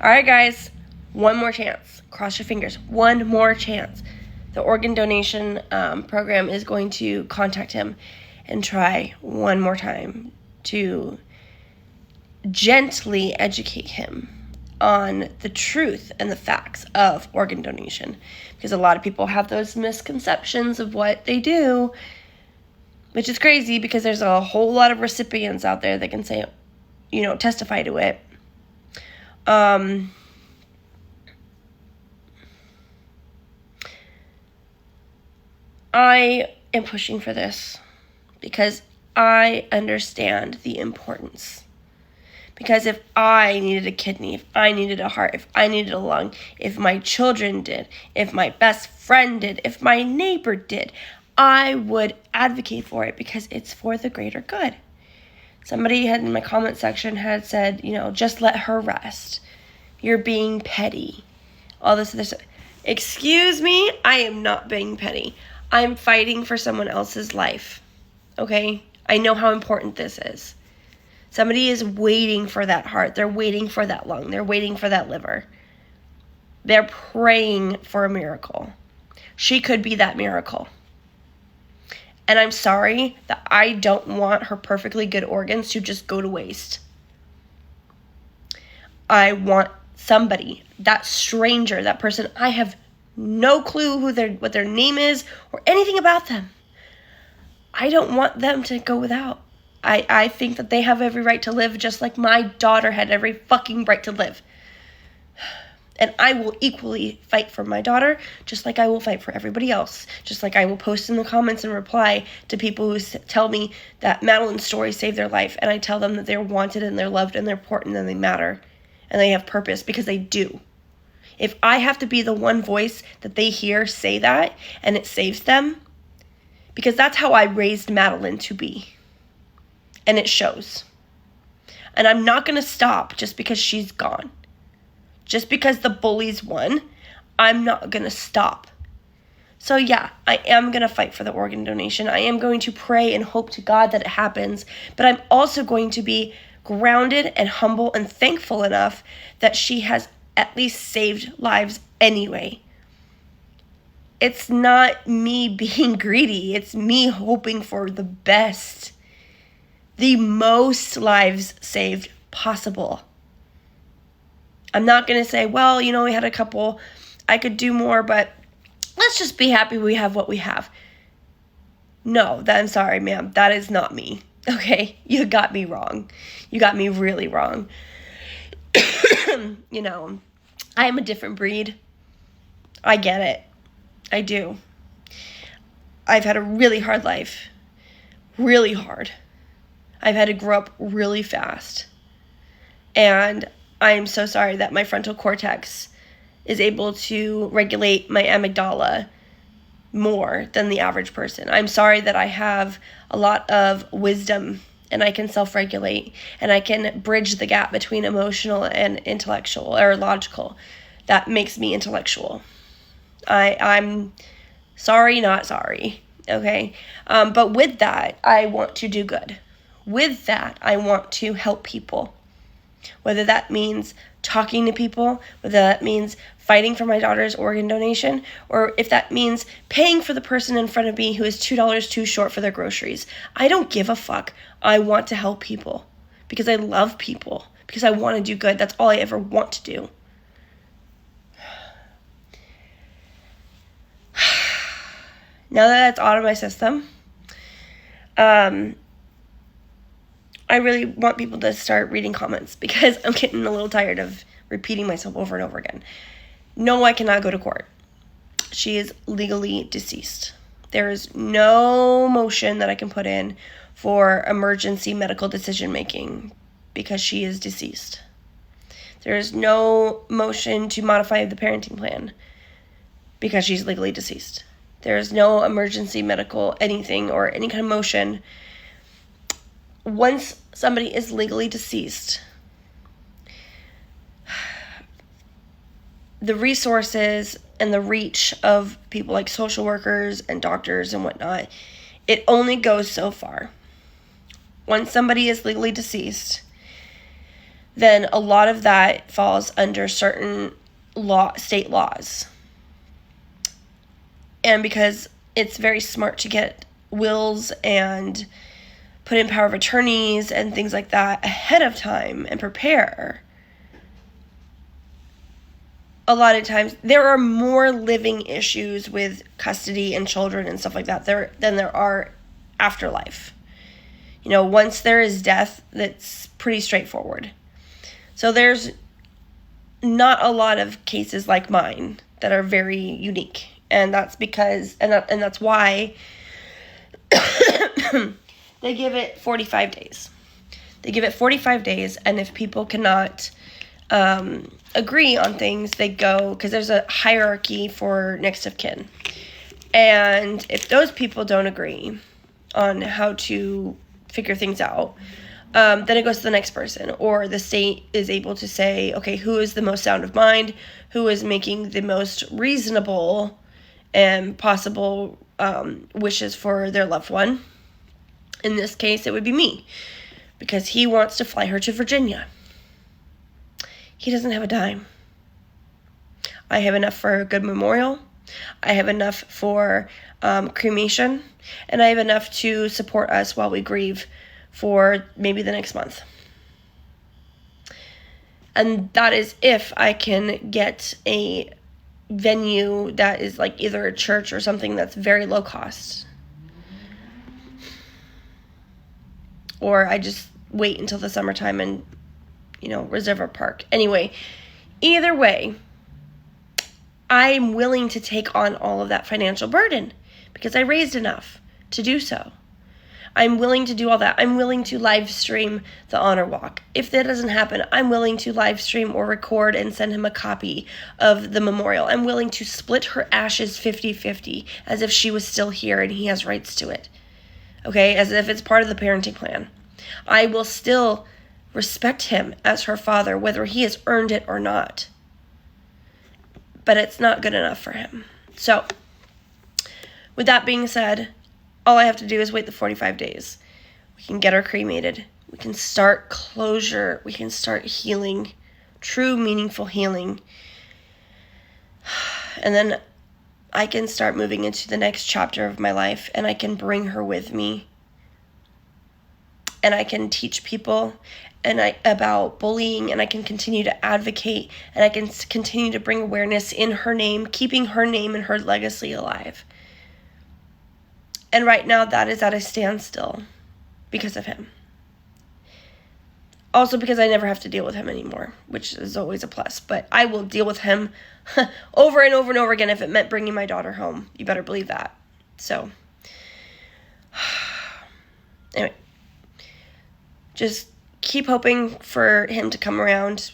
All right, guys, one more chance. Cross your fingers. One more chance. The organ donation program is going to contact him and try one more time to gently educate him on the truth and the facts of organ donation, because a lot of people have those misconceptions of what they do, which is crazy because there's a whole lot of recipients out there that can say, testify to it. I am pushing for this because I understand the importance. Because if I needed a kidney, if I needed a heart, if I needed a lung, if my children did, if my best friend did, if my neighbor did, I would advocate for it because it's for the greater good. Somebody had in my comment section had said, just let her rest. You're being petty. All this other stuff. Excuse me, I am not being petty. I'm fighting for someone else's life. Okay? I know how important this is. Somebody is waiting for that heart. They're waiting for that lung. They're waiting for that liver. They're praying for a miracle. She could be that miracle. And I'm sorry that I don't want her perfectly good organs to just go to waste. I want somebody, that stranger, that person, I have no clue what their name is or anything about them. I don't want them to go without. I think that they have every right to live just like my daughter had every fucking right to live. And I will equally fight for my daughter, just like I will fight for everybody else. Just like I will post in the comments and reply to people who tell me that Madelyn's story saved their life. And I tell them that they're wanted and they're loved and they're important and they matter. And they have purpose, because they do. If I have to be the one voice that they hear say that and it saves them, because that's how I raised Madelyn to be. And it shows. And I'm not going to stop just because she's gone. Just because the bullies won, I'm not going to stop. So yeah, I am going to fight for the organ donation. I am going to pray and hope to God that it happens. But I'm also going to be grounded and humble and thankful enough that she has at least saved lives anyway. It's not me being greedy. It's me hoping for the best. The most lives saved possible. I'm not going to say, well, we had a couple, I could do more, but let's just be happy we have what we have. No, I'm sorry, ma'am. That is not me. Okay? You got me wrong. You got me really wrong. I am a different breed. I get it. I do. I've had a really hard life. Really hard. I've had to grow up really fast. And I am so sorry that my frontal cortex is able to regulate my amygdala more than the average person. I'm sorry that I have a lot of wisdom and I can self-regulate and I can bridge the gap between emotional and intellectual or logical. That makes me intellectual. I'm sorry, not sorry. Okay? But with that, I want to do good. With that, I want to help people. Whether that means talking to people, whether that means fighting for my daughter's organ donation, or if that means paying for the person in front of me who is $2 too short for their groceries. I don't give a fuck. I want to help people because I love people, because I want to do good. That's all I ever want to do. Now that that's out of my system, I really want people to start reading comments because I'm getting a little tired of repeating myself over and over again. No, I cannot go to court. She is legally deceased. There is no motion that I can put in for emergency medical decision making because she is deceased. There is no motion to modify the parenting plan because she's legally deceased. There is no emergency medical anything or any kind of motion. Once somebody is legally deceased, the resources and the reach of people like social workers and doctors and whatnot, it only goes so far. Once somebody is legally deceased, then a lot of that falls under certain state laws. And because it's very smart to get wills and put in power of attorneys and things like that ahead of time and prepare, a lot of times there are more living issues with custody and children and stuff like that than there are afterlife. Once there is death, that's pretty straightforward. So there's not a lot of cases like mine that are very unique. And that's because, and that's why they give it 45 days. They give it 45 days, and if people cannot agree on things, they go, because there's a hierarchy for next of kin. And if those people don't agree on how to figure things out, then it goes to the next person, or the state is able to say, okay, who is the most sound of mind, who is making the most reasonable and possible wishes for their loved one. In this case, it would be me, because he wants to fly her to Virginia. He doesn't have a dime. I have enough for a good memorial. I have enough for cremation, and I have enough to support us while we grieve for maybe the next month. And that is if I can get a venue that is like either a church or something that's very low cost. Or I just wait until the summertime and, reserve a park. Anyway, either way, I'm willing to take on all of that financial burden because I raised enough to do so. I'm willing to do all that. I'm willing to live stream the honor walk. If that doesn't happen, I'm willing to live stream or record and send him a copy of the memorial. I'm willing to split her ashes 50-50 as if she was still here and he has rights to it. Okay, as if it's part of the parenting plan. I will still respect him as her father, whether he has earned it or not. But it's not good enough for him. So, with that being said, all I have to do is wait the 45 days. We can get her cremated. We can start closure. We can start healing, true, meaningful healing. And then I can start moving into the next chapter of my life, and I can bring her with me. And I can teach people about bullying, and I can continue to advocate, and I can continue to bring awareness in her name, keeping her name and her legacy alive. And right now, that is at a standstill because of him. Also because I never have to deal with him anymore, which is always a plus. But I will deal with him over and over and over again if it meant bringing my daughter home. You better believe that. So, anyway, just keep hoping for him to come around.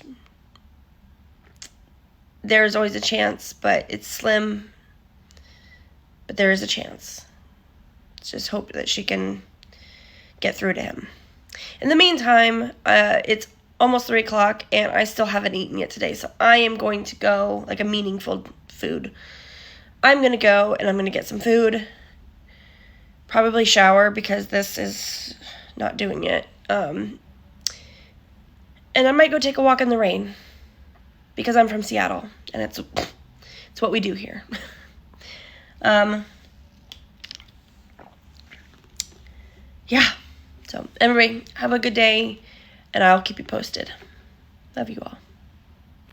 There's always a chance, but it's slim. But there is a chance. Just hope that she can get through to him. In the meantime, it's almost 3 o'clock, and I still haven't eaten yet today, so I am going to go, like a meaningful food. I'm going to go, and I'm going to get some food, probably shower, because this is not doing it, and I might go take a walk in the rain, because I'm from Seattle, and it's what we do here. Yeah, so everybody have a good day, and I'll keep you posted. Love you all.